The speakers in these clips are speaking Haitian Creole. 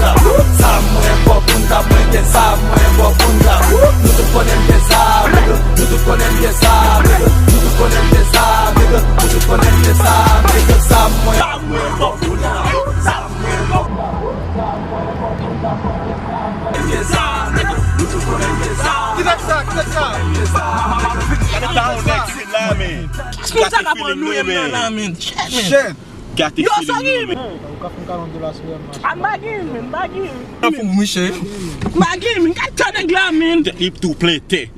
la. Sa mwen bon pou nda mwen gen sa mwen bon pou nda. Nou tout konen gen sa, nigga. Nou tout konen gen sa, nigga. Nou tout konen gen sa, nigga. Nou tout konen gen sa, nigga. Sa mwen bon pou nda. Sa mwen bon pou nda. Gen sa, nigga. Nou tout konen gen sa. Get that shot. Gen sa, Qu'est-ce que pour nous, man? Shit. Yo, sorry, man. I'm bagging, Pour Michel. man. Can't turn the glam, man. If to play te.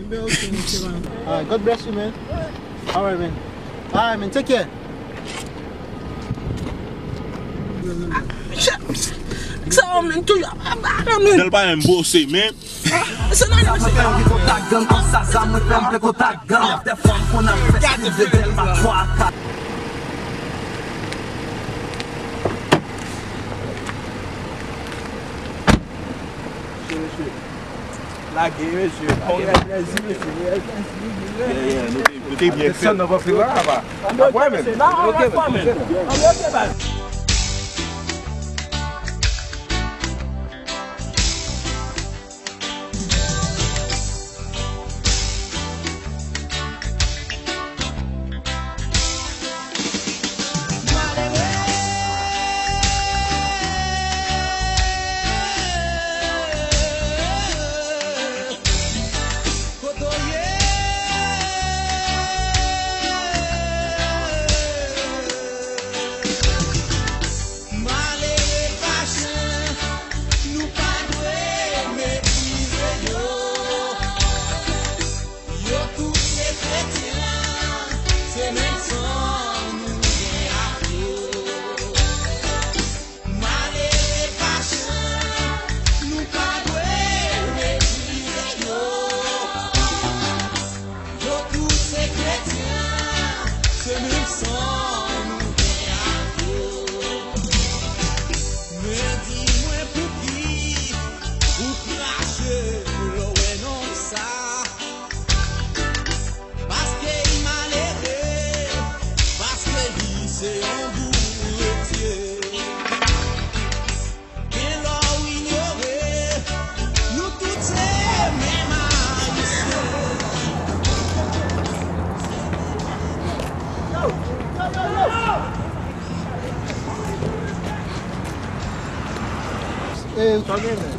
Alright, God bless you, man. Alright, man. Alright, man. Take care. So, man, to you, I'm man. Del pa embose, man. So, now, La guerre, monsieur. Nou te bien fait. Não vai ficar lá,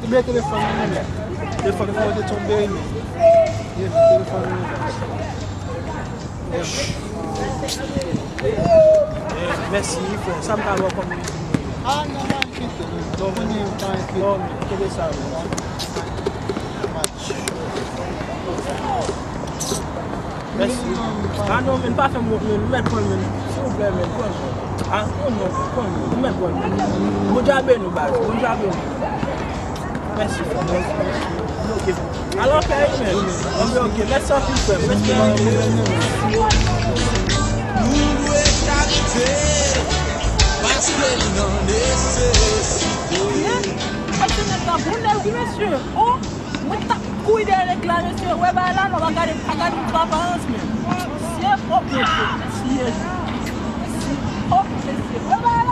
meu telefone, né? O telefone vai de tomber aí. Merci, frère. Ça me parle comme Ah, não, não, não, non, quel ça? Merci. Ah non, mais pas faire mon mettre pour s'il vous plaît, mais ah non, mais pour mon job nous base, mon job. Merci. OK. Alors OK, let's talk frère. Parce que non nécessité. monsieur. Oh, moi t'as couille de réclamer, monsieur. Ouais, bah là, on va regarder papa, monsieur. Oh, monsieur. Oh, monsieur. Ouais, bah là.